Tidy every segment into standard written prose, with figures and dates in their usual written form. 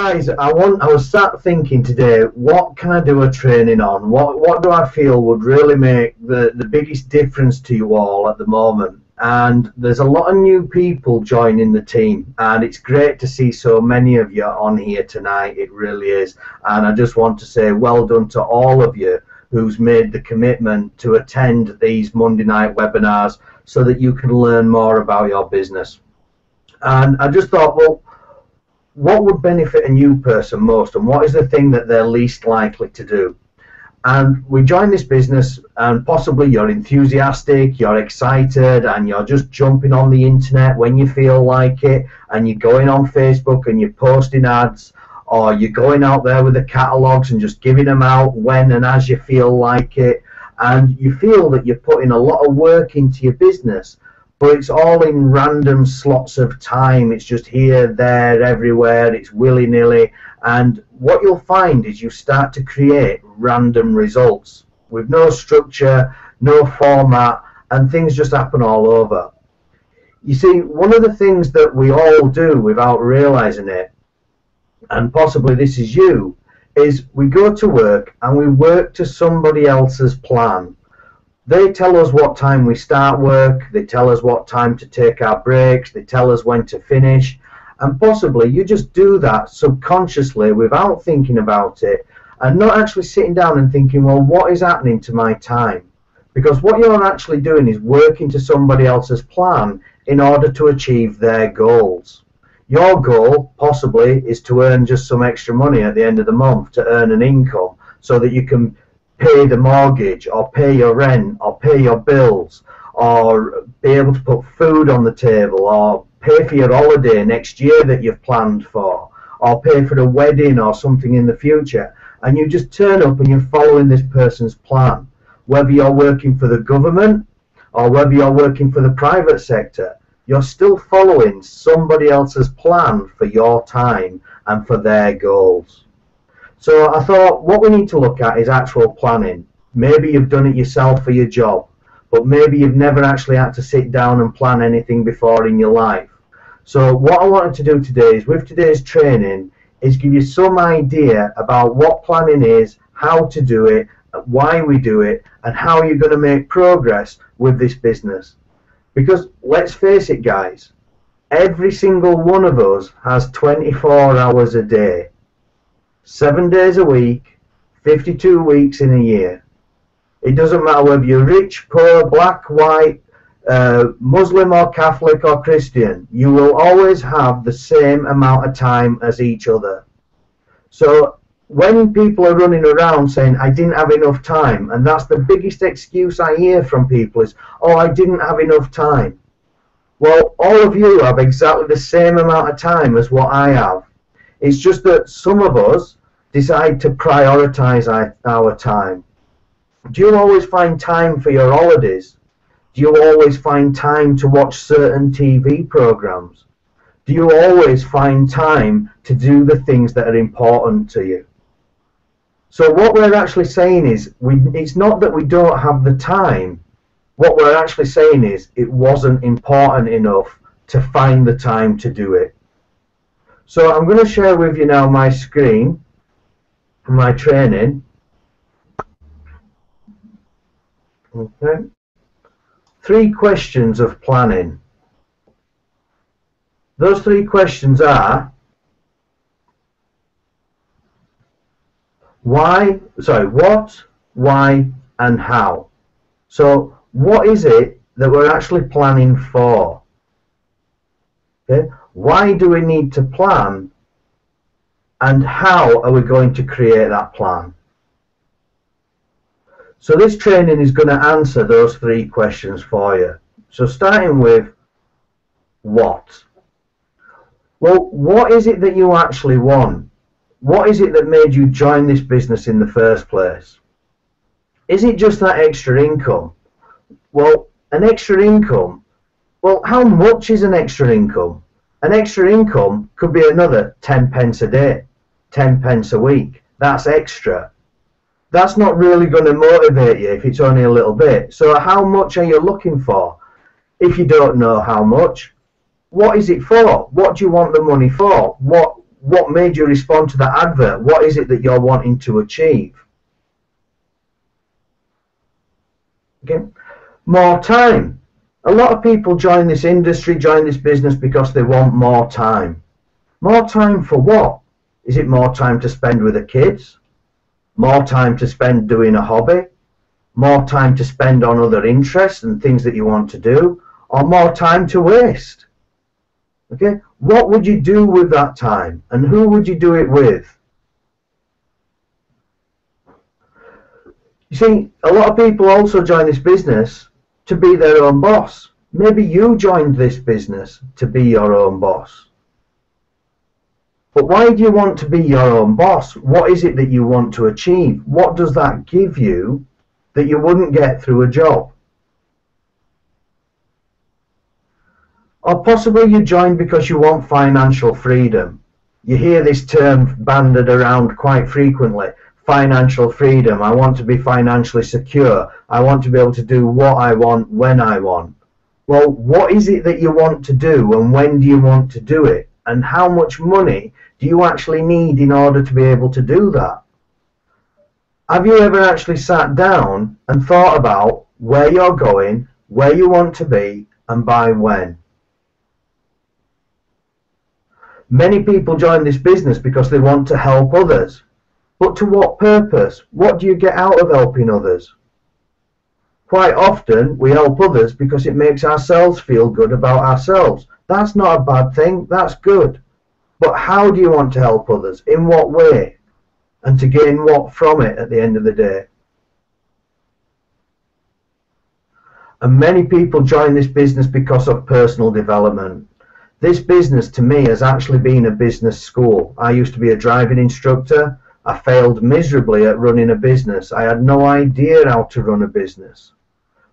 guys, I was sat thinking today, what can I do a training on? What do I feel would really make the biggest difference to you all at the moment? And there's a lot of new people joining the team, and it's great to see so many of you on here tonight. It really is. And I just want to say well done to all of you who's made the commitment to attend these Monday night webinars so that you can learn more about your business. And I just thought, well, what would benefit a new person most, and what is the thing that they're least likely to do? And we join this business, and possibly you're enthusiastic, you're excited, and you're just jumping on the internet when you feel like it, and you're going on Facebook and you're posting ads, or you're going out there with the catalogs and just giving them out when and as you feel like it, and you feel that you're putting a lot of work into your business, but it's all in random slots of time. It's just here, there, everywhere. It's willy-nilly. And what you'll find is you start to create random results with no structure, no format, and things just happen all over. You see, one of the things that we all do without realizing it, and possibly this is you, is we go to work and we work to somebody else's plan. They tell us what time we start work, they tell us what time to take our breaks, they tell us when to finish, and possibly you just do that subconsciously without thinking about it, and not actually sitting down and thinking, well, what is happening to my time? Because what you're actually doing is working to somebody else's plan in order to achieve their goals. Your goal possibly is to earn just some extra money at the end of the month, to earn an income so that you can pay the mortgage, or pay your rent, or pay your bills, or be able to put food on the table, or pay for your holiday next year that you've planned for, or pay for a wedding or something in the future. And you just turn up and you're following this person's plan. Whether you're working for the government or whether you're working for the private sector, you're still following somebody else's plan for your time and for their goals. So I thought what we need to look at is actual planning. Maybe you've done it yourself for your job, but maybe you've never actually had to sit down and plan anything before in your life. So what I wanted to do today is, with today's training, is give you some idea about what planning is, how to do it, why we do it, and how you're going to make progress with this business. Because let's face it, guys, every single one of us has 24 hours a day. 7 days a week, 52 weeks in a year. It doesn't matter whether you're rich, poor, black, white, Muslim or Catholic or Christian. You will always have the same amount of time as each other. So when people are running around saying, I didn't have enough time, and that's the biggest excuse I hear from people is, oh, I didn't have enough time. Well, all of you have exactly the same amount of time as what I have. It's just that some of us decide to prioritize our time. Do you always find time for your holidays? Do you always find time to watch certain TV programs? Do you always find time to do the things that are important to you? So what we're actually saying is, it's not that we don't have the time. What we're actually saying is it wasn't important enough to find the time to do it. So I'm going to share with you now my screen, my training. Okay. 3 questions of planning. Those 3 questions are what, why, and how. So what is it that we're actually planning for? Okay. Why do we need to plan, and how are we going to create that plan? So this training is going to answer those 3 questions for you. So starting with what? Well, what is it that you actually want? What is it that made you join this business in the first place? Is it just that extra income? Well, an extra income, well, how much is an extra income? An extra income could be another 10 pence a day, 10 pence a week. That's extra. That's not really going to motivate you if it's only a little bit. So how much are you looking for? If you don't know how much, what is it for? What do you want the money for? what made you respond to that advert? What is it that you're wanting to achieve? Okay. More time. A lot of people join this industry, join this business because they want more time. More time for what? Is it more time to spend with the kids? More time to spend doing a hobby? More time to spend on other interests and things that you want to do? Or more time to waste? Okay, what would you do with that time? And who would you do it with? You see, a lot of people also join this business to be their own boss. Maybe you joined this business to be your own boss. But why do you want to be your own boss? What is it that you want to achieve? What does that give you that you wouldn't get through a job? Or possibly you joined because you want financial freedom. You hear this term bandied around quite frequently. Financial freedom. I want to be financially secure. I want to be able to do what I want when I want. Well, what is it that you want to do, and when do you want to do it? And how much money do you actually need in order to be able to do that? Have you ever actually sat down and thought about where you're going, where you want to be, and by when? Many people join this business because they want to help others. But to what purpose? What do you get out of helping others? Quite often we help others because it makes ourselves feel good about ourselves. That's not a bad thing, that's good. But how do you want to help others? In what way? And to gain what from it at the end of the day? And many people join this business because of personal development. This business to me has actually been a business school. I used to be a driving instructor. I failed miserably at running a business. I had no idea how to run a business.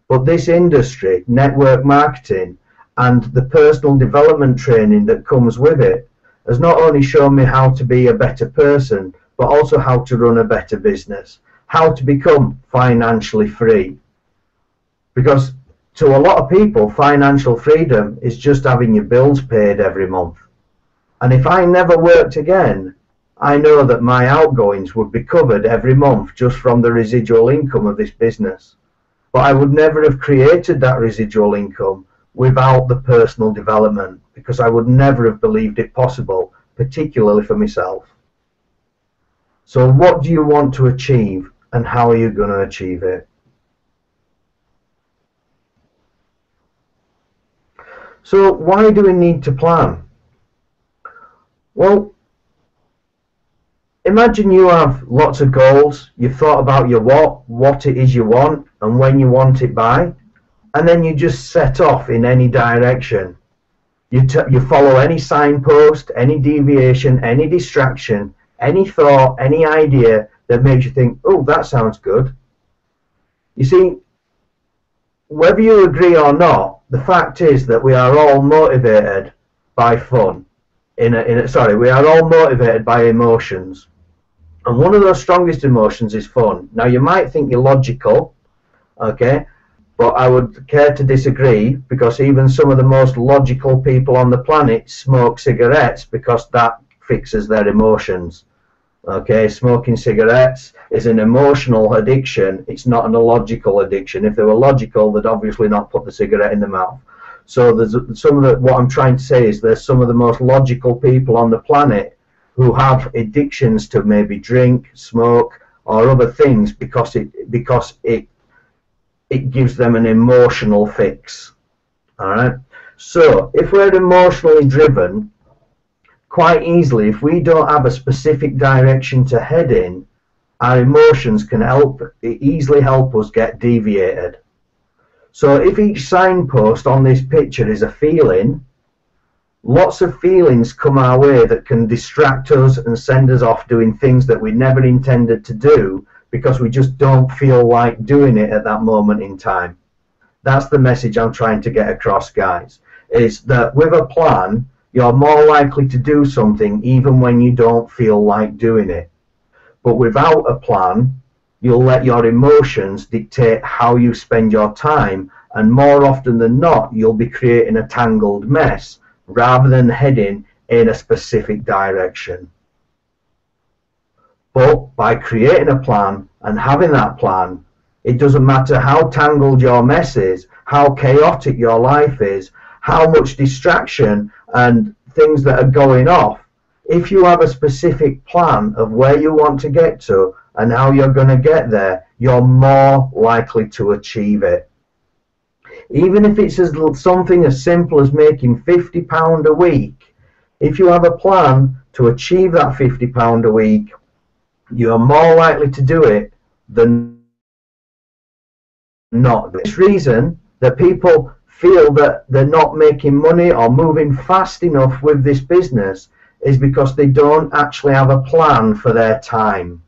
But this industry, network marketing, and the personal development training that comes with it has not only shown me how to be a better person, but also how to run a better business, how to become financially free. Because to a lot of people, financial freedom is just having your bills paid every month. And if I never worked again, I know that my outgoings would be covered every month just from the residual income of this business. But I would never have created that residual income without the personal development, because I would never have believed it possible, particularly for myself. So what do you want to achieve, and how are you going to achieve it? So why do we need to plan? Well, imagine you have lots of goals. You've thought about your what it is you want, and when you want it by, and then you just set off in any direction. You follow any signpost, any deviation, any distraction, any thought, any idea that makes you think, oh, that sounds good. You see, whether you agree or not, the fact is that we are all motivated by fun. We are all motivated by emotions. And one of those strongest emotions is fun. Now, you might think you're logical, okay? But I would care to disagree, because even some of the most logical people on the planet smoke cigarettes because that fixes their emotions. Okay, smoking cigarettes is an emotional addiction. It's not an illogical addiction. If they were logical, they'd obviously not put the cigarette in their mouth. So there's what I'm trying to say is there's some of the most logical people on the planet who have addictions to maybe drink, smoke, or other things because it gives them an emotional fix. All right. So if we're emotionally driven, quite easily, if we don't have a specific direction to head in, our emotions can easily help us get deviated. So if each signpost on this picture is a feeling, lots of feelings come our way that can distract us and send us off doing things that we never intended to do because we just don't feel like doing it at that moment in time. That's the message I'm trying to get across, guys, is that with a plan, you're more likely to do something even when you don't feel like doing it. But without a plan, you'll let your emotions dictate how you spend your time, and more often than not, you'll be creating a tangled mess rather than heading in a specific direction. But by creating a plan and having that plan, it doesn't matter how tangled your mess is, how chaotic your life is, how much distraction and things that are going off. If you have a specific plan of where you want to get to and how you're going to get there, you're more likely to achieve it. Even if it's something as simple as making £50 a week, if you have a plan to achieve that £50 a week, you're more likely to do it than not. This reason that people feel that they're not making money or moving fast enough with this business is because they don't actually have a plan for their time.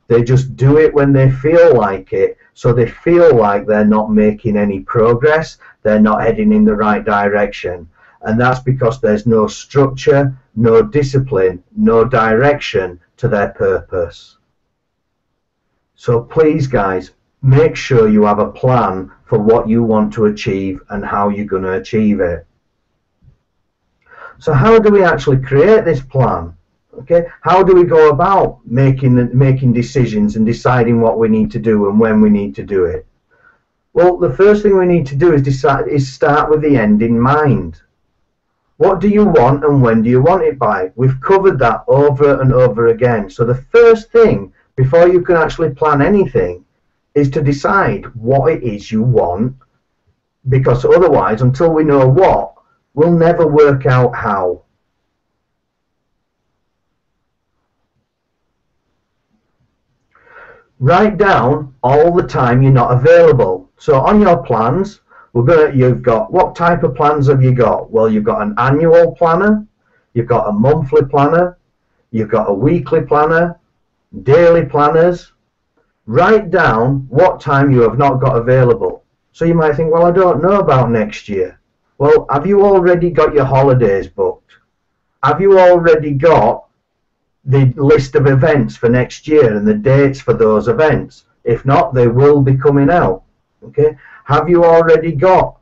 They just do it when they feel like it, so they feel like they're not making any progress, they're not heading in the right direction. And that's because there's no structure, no discipline, no direction to their purpose. So please guys, make sure you have a plan for what you want to achieve and how you're going to achieve it. So how do we actually create this plan? Okay, how do we go about making decisions and deciding what we need to do and when we need to do it? Well, the first thing we need to do is start with the end in mind. What do you want and when do you want it by? We've covered that over and over again. So the first thing before you can actually plan anything is to decide what it is you want, because otherwise, until we know what, we'll never work out how. Write down all the time you're not available. So on your plans, you've got, what type of plans have you got? Well, you've got an annual planner, you've got a monthly planner, you've got a weekly planner, daily planners. Write down what time you have not got available. So you might think, well, I don't know about next year. Well, have you already got your holidays booked? Have you already got the list of events for next year and the dates for those events? If not, they will be coming out. Okay? Have you already got,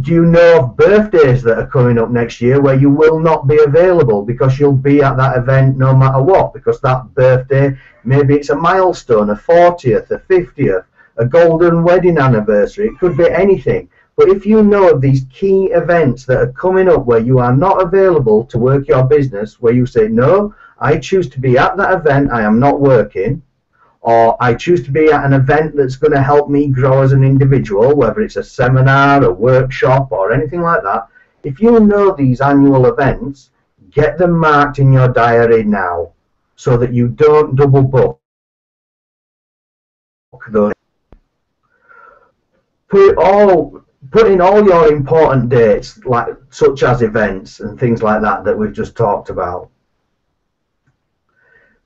do you know of birthdays that are coming up next year where you will not be available because you'll be at that event no matter what? Because that birthday, maybe it's a milestone, a 40th, a 50th, a golden wedding anniversary. It could be anything. But if you know of these key events that are coming up where you are not available to work your business, where you say, no, I choose to be at that event, I am not working, or I choose to be at an event that's going to help me grow as an individual, whether it's a seminar, a workshop, or anything like that. If you know these annual events, get them marked in your diary now so that you don't double book those. Put in all your important dates, such as events and things like that that we've just talked about.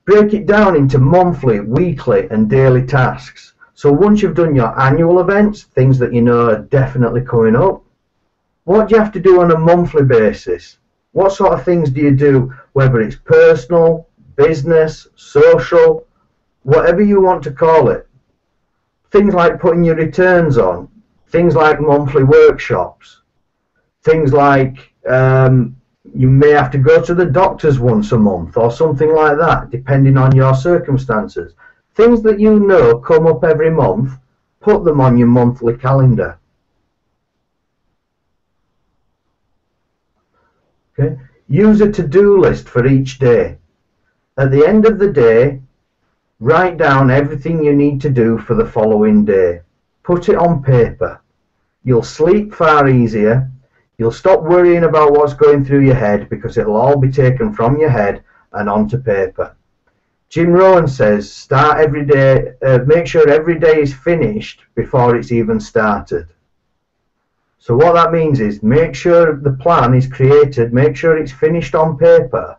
Break it down into monthly, weekly and daily tasks. So once you've done your annual events, things that you know are definitely coming up, what do you have to do on a monthly basis? What sort of things do you do, whether it's personal, business, social, whatever you want to call it? Things like putting your returns on, things like monthly workshops, things like you may have to go to the doctors once a month or something like that, depending on your circumstances. Things that you know come up every month, put them on your monthly calendar. Okay? Use a to-do list for each day. At the end of the day, write down everything you need to do for the following day. Put it on paper. You'll sleep far easier. You'll stop worrying about what's going through your head because it'll all be taken from your head and onto paper. Jim Rohn says, start every day, make sure every day is finished before it's even started. So what that means is make sure the plan is created, make sure it's finished on paper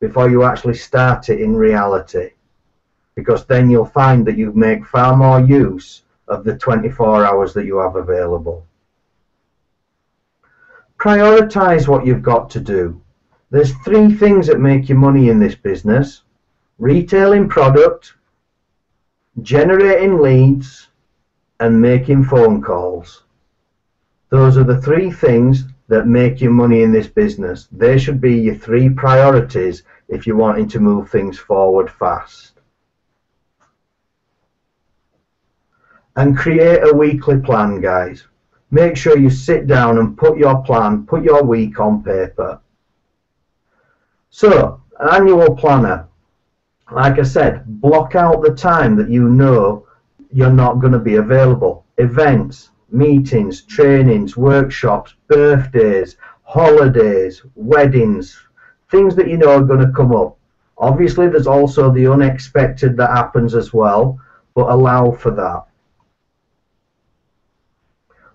before you actually start it in reality. Because then you'll find that you make far more use of the 24 hours that you have available. Prioritize what you've got to do. There's 3 things that make you money in this business: retailing product, generating leads, and making phone calls. Those are the 3 things that make you money in this business. They should be your 3 priorities if you're wanting to move things forward fast. And create a weekly plan, guys. Make sure you sit down and put your plan, put your week on paper. So, an annual planner, like I said, block out the time that you know you're not going to be available. Events, meetings, trainings, workshops, birthdays, holidays, weddings, things that you know are going to come up. Obviously, there's also the unexpected that happens as well, but allow for that.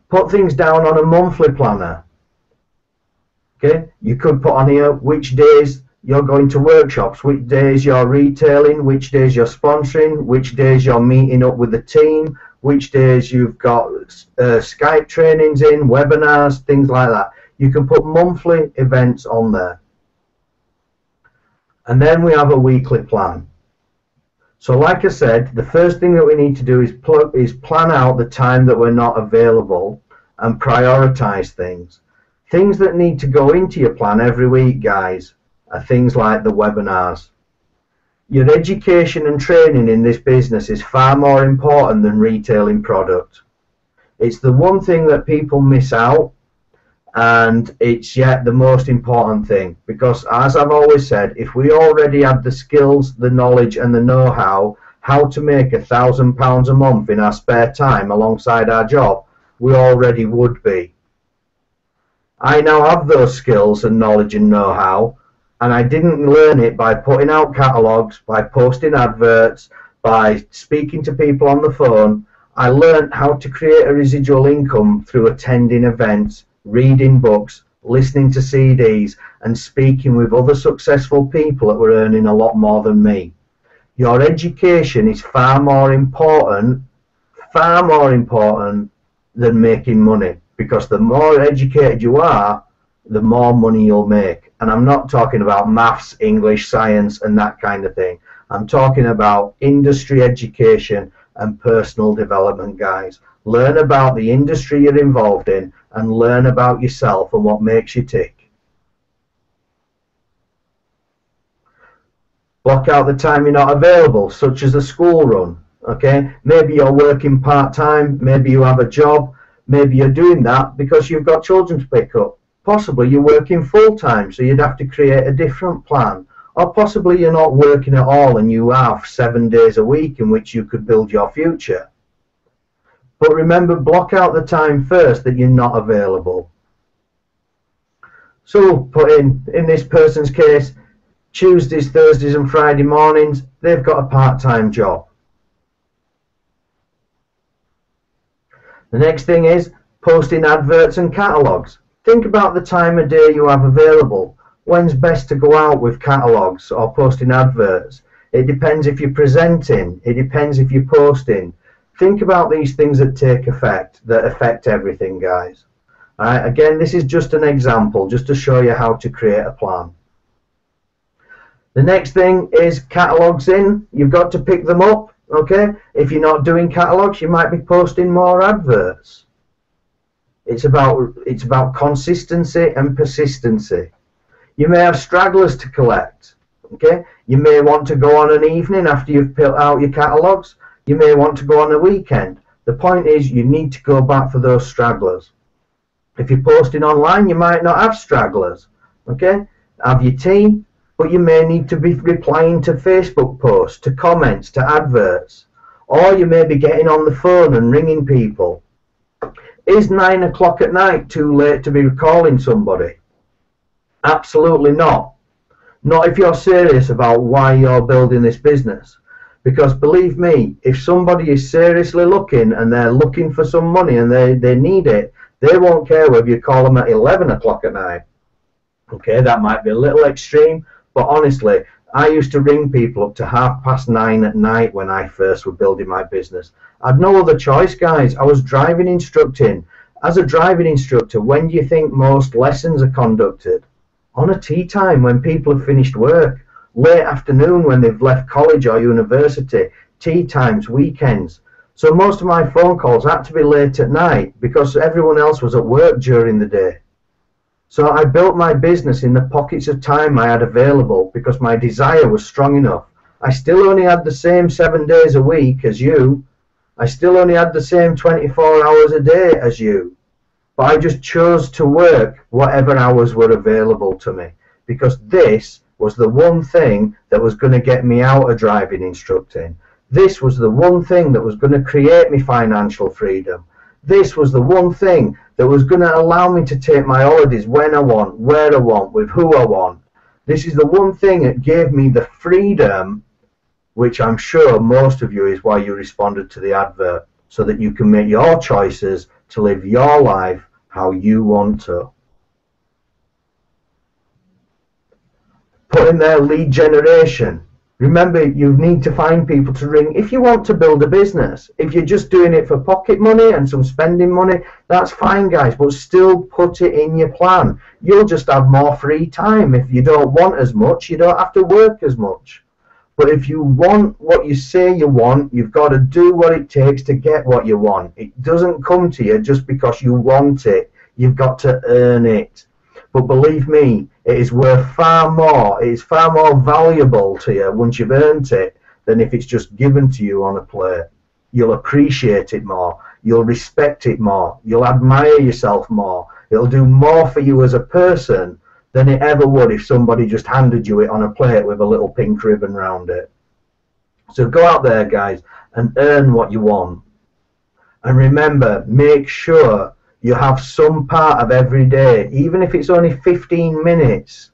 Put things down on a monthly planner. Okay, you could put on here which days you're going to workshops, which days you're retailing, which days you're sponsoring, which days you're meeting up with the team, which days you've got Skype trainings in, webinars, things like that. You can put monthly events on there. And then we have a weekly plan. So like I said, the first thing that we need to do is plan out the time that we're not available and prioritize things. Things that need to go into your plan every week, guys, are things like the webinars. Your education and training in this business is far more important than retailing product. It's the one thing that people miss out, and it's yet the most important thing, because as I've always said, if we already had the skills, the knowledge and the know-how to make £1,000 a month in our spare time alongside our job, we already would be. I now have those skills and knowledge and know-how, and I didn't learn it by putting out catalogues, by posting adverts, by speaking to people on the phone. I learned how to create a residual income through attending events, reading books, listening to CDs, and speaking with other successful people that were earning a lot more than me. Your education is far more important than making money, because the more educated you are, the more money you'll make. And I'm not talking about maths, English, science and that kind of thing. I'm talking about industry education and personal development, guys. Learn about the industry you're involved in and learn about yourself and what makes you tick. Block out the time you're not available, such as a school run. Okay, maybe you're working part-time, maybe you have a job, maybe you're doing that because you've got children to pick up. Possibly you're working full-time, so you'd have to create a different plan. Or possibly you're not working at all and you have 7 days a week in which you could build your future. But remember, block out the time first that you're not available. So put in this person's case, Tuesdays, Thursdays and Friday mornings, they've got a part-time job. The next thing is posting adverts and catalogues. Think about the time of day you have available. When's best to go out with catalogues or posting adverts? It depends if you're presenting. It depends if you're posting. Think about these things that affect everything, guys. Alright, again, this is just an example, just to show you how to create a plan. The next thing is catalogues in. You've got to pick them up. Okay, if you're not doing catalogues, you might be posting more adverts. It's about consistency and persistency. You may have stragglers to collect. Okay, you may want to go on an evening after you've put out your catalogues. You may want to go on a weekend. The point is, you need to go back for those stragglers. If you're posting online, you might not have stragglers. Okay, have your tea. But you may need to be replying to Facebook posts, to comments, to adverts. Or you may be getting on the phone and ringing people. Is 9 o'clock at night too late to be calling somebody? Absolutely not. Not if you're serious about why you're building this business. Because believe me, if somebody is seriously looking and they're looking for some money and they need it, they won't care whether you call them at 11 o'clock at night. Okay, that might be a little extreme. But honestly, I used to ring people up to 9:30 at night when I first was building my business. I had no other choice, guys. I was driving instructing. As a driving instructor, when do you think most lessons are conducted? On a tea time when people have finished work. Late afternoon when they've left college or university. Tea times, weekends. So most of my phone calls had to be late at night because everyone else was at work during the day. So I built my business in the pockets of time I had available because my desire was strong enough. I still only had the same 7 days a week as you. I still only had the same 24 hours a day as you. But I just chose to work whatever hours were available to me because this was the one thing that was going to get me out of driving instructing. This was the one thing that was going to create me financial freedom. This was the one thing that was going to allow me to take my holidays when I want, where I want, with who I want. This is the one thing that gave me the freedom, which I'm sure most of you is why you responded to the advert, so that you can make your choices to live your life how you want to. Put in there lead generation. Remember, you need to find people to ring if you want to build a business. If you're just doing it for pocket money and some spending money, that's fine, guys, but still put it in your plan. You'll just have more free time. If you don't want as much, you don't have to work as much. But if you want what you say you want, you've got to do what it takes to get what you want. It doesn't come to you just because you want it. You've got to earn it. But believe me, it is worth far more. It is far more valuable to you once you've earned it than if it's just given to you on a plate. You'll appreciate it more. You'll respect it more. You'll admire yourself more. It'll do more for you as a person than it ever would if somebody just handed you it on a plate with a little pink ribbon round it. So go out there, guys, and earn what you want. And remember, make sure you have some part of every day, even if it's only 15 minutes,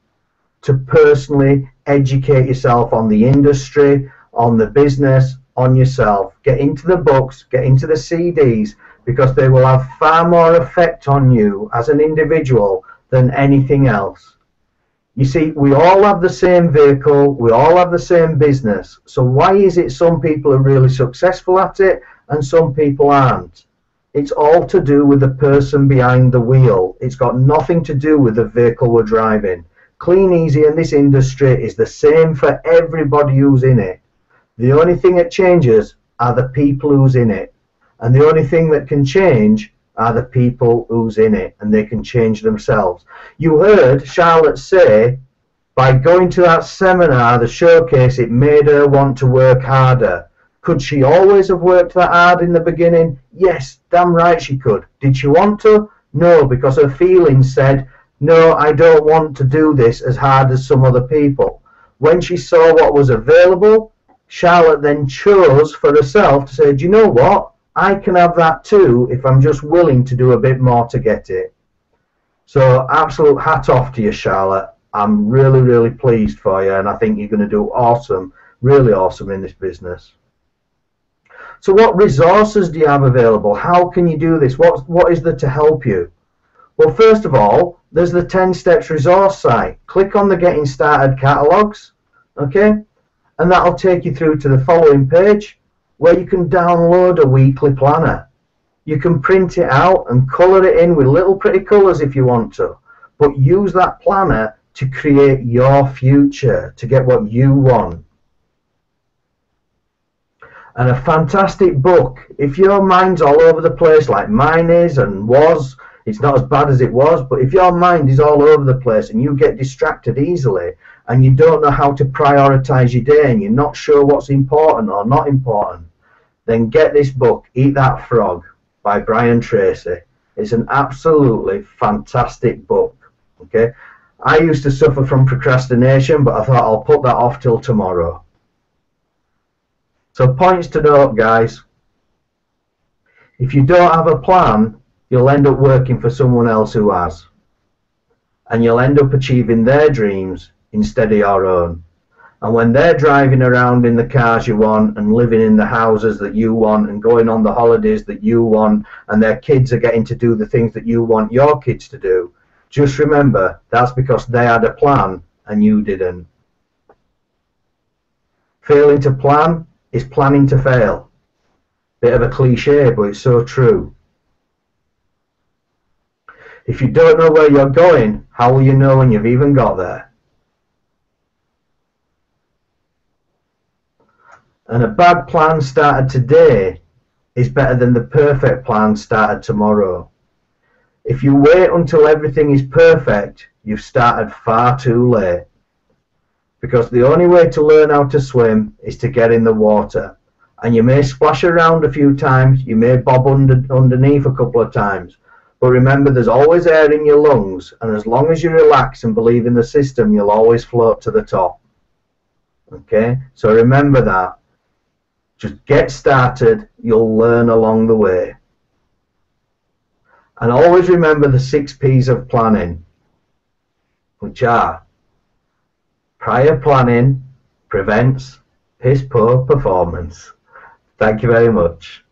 to personally educate yourself on the industry, on the business, on yourself. Get into the books, get into the CDs, because they will have far more effect on you as an individual than anything else. You see, we all have the same vehicle, we all have the same business. So why is it some people are really successful at it and some people aren't? It's all to do with the person behind the wheel. It's got nothing to do with the vehicle we're driving. Clean Easy in this industry is the same for everybody who's in it. The only thing that changes are the people who's in it. And the only thing that can change are the people who's in it, and they can change themselves. You heard Charlotte say, by going to that seminar, the showcase, it made her want to work harder. Could she always have worked that hard in the beginning? Yes, damn right she could. Did she want to? No, because her feelings said, no, I don't want to do this as hard as some other people. When she saw what was available, Charlotte then chose for herself to say, do you know what? I can have that too if I'm just willing to do a bit more to get it. So absolute hat off to you, Charlotte. I'm really, really pleased for you, and I think you're going to do awesome, really awesome in this business. So what resources do you have available? How can you do this? What is there to help you? Well, first of all, there's the 10 Steps resource site. Click on the Getting Started catalogs, okay? And that'll take you through to the following page where you can download a weekly planner. You can print it out and colour it in with little pretty colours if you want to, but use that planner to create your future, to get what you want. And a fantastic book. If your mind's all over the place like mine is and was, it's not as bad as it was, but if your mind is all over the place and you get distracted easily and you don't know how to prioritize your day and you're not sure what's important or not important, then get this book, Eat That Frog by Brian Tracy. It's an absolutely fantastic book. Okay, I used to suffer from procrastination, but I thought I'll put that off till tomorrow. So points to note, guys. If you don't have a plan, you'll end up working for someone else who has. And you'll end up achieving their dreams instead of your own. And when they're driving around in the cars you want and living in the houses that you want and going on the holidays that you want, and their kids are getting to do the things that you want your kids to do, just remember that's because they had a plan and you didn't. Failing to plan is planning to fail. Bit of a cliche, but it's so true. If you don't know where you're going, how will you know when you've even got there? And a bad plan started today is better than the perfect plan started tomorrow. If you wait until everything is perfect, you've started far too late. Because the only way to learn how to swim is to get in the water. And you may splash around a few times, you may bob underneath a couple of times, but remember there's always air in your lungs, and as long as you relax and believe in the system, you'll always float to the top. Okay, so remember that. Just get started, you'll learn along the way. And always remember the 6 P's of planning, which are: prior planning prevents piss poor performance. Thank you very much.